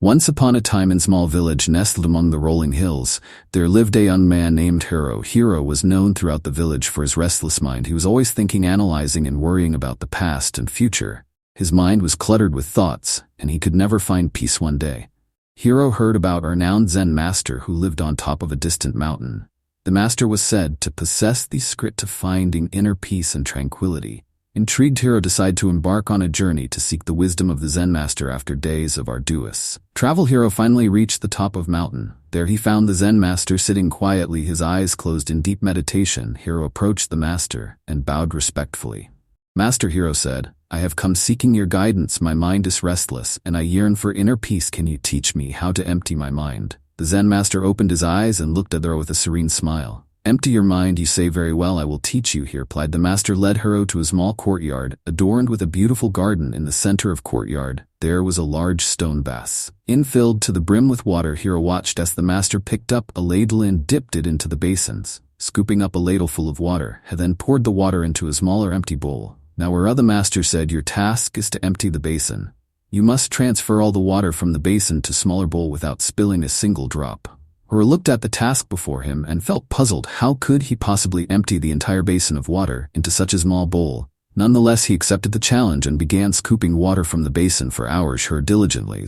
Once upon a time in a small village nestled among the rolling hills, there lived a young man named Hiro. Hiro was known throughout the village for his restless mind. He was always thinking, analyzing, and worrying about the past and future. His mind was cluttered with thoughts, and he could never find peace. One day, Hiro heard about a renowned Zen master who lived on top of a distant mountain. The master was said to possess the secret to finding inner peace and tranquility. Intrigued, Hiro decided to embark on a journey to seek the wisdom of the Zen master. After days of arduous travel, Hiro finally reached the top of the mountain. There he found the Zen master sitting quietly, his eyes closed in deep meditation. Hiro approached the master and bowed respectfully. "Master," Hiro said, "I have come seeking your guidance. My mind is restless, and I yearn for inner peace. Can you teach me how to empty my mind?" The Zen master opened his eyes and looked at Hiro with a serene smile. "Empty your mind, you say? Very well, I will teach you," he replied. The master led Hiro to a small courtyard, adorned with a beautiful garden. In the center of the courtyard, there was a large stone basin, filled to the brim with water. Hiro watched as the master picked up a ladle and dipped it into the basins, scooping up a ladle full of water, and then poured the water into a smaller empty bowl. "Now," the master said, "your task is to empty the basin. You must transfer all the water from the basin to a smaller bowl without spilling a single drop." Hiro looked at the task before him and felt puzzled. How could he possibly empty the entire basin of water into such a small bowl? Nonetheless, he accepted the challenge and began scooping water from the basin for hours. Hiro diligently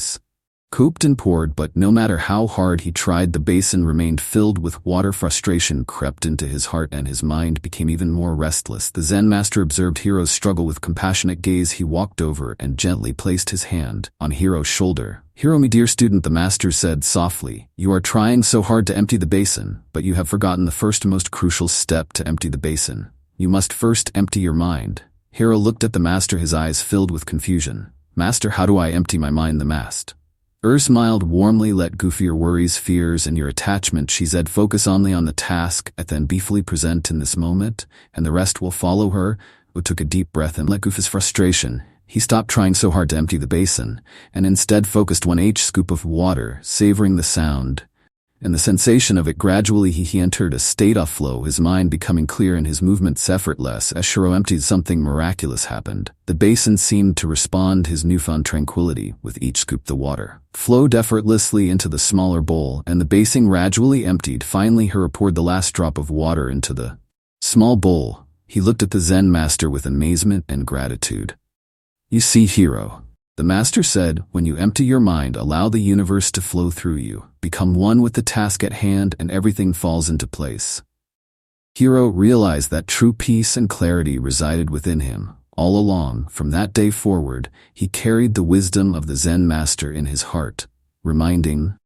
scooped and poured, but no matter how hard he tried, the basin remained filled with water. Frustration crept into his heart and his mind became even more restless. The Zen master observed Hiro's struggle with compassionate gaze. He walked over and gently placed his hand on Hiro's shoulder. "Hiro, my dear student," the master said softly, "you are trying so hard to empty the basin, but you have forgotten the first most crucial step to empty the basin. You must first empty your mind." Hiro looked at the master, his eyes filled with confusion. "Master, how do I empty my mind?" the master smiled warmly. "Let go of your worries, fears, and your attachment," she said. "Focus only on the task, and then be fully present in this moment, and the rest will follow." Hiro took a deep breath and let go of his frustration. He stopped trying so hard to empty the basin, and instead focused on each scoop of water, savoring the sound and the sensation of it. Gradually he entered a state of flow, his mind becoming clear and his movements effortless. As Hiro emptied, something miraculous happened. The basin seemed to respond to his newfound tranquility. With each scoop, the water flowed effortlessly into the smaller bowl, and the basin gradually emptied. Finally, Hiro poured the last drop of water into the small bowl. He looked at the Zen master with amazement and gratitude. "You see, Hiro," the master said, "when you empty your mind, allow the universe to flow through you. Become one with the task at hand and everything falls into place." Hiro realized that true peace and clarity resided within him all along. From that day forward, he carried the wisdom of the Zen master in his heart, reminding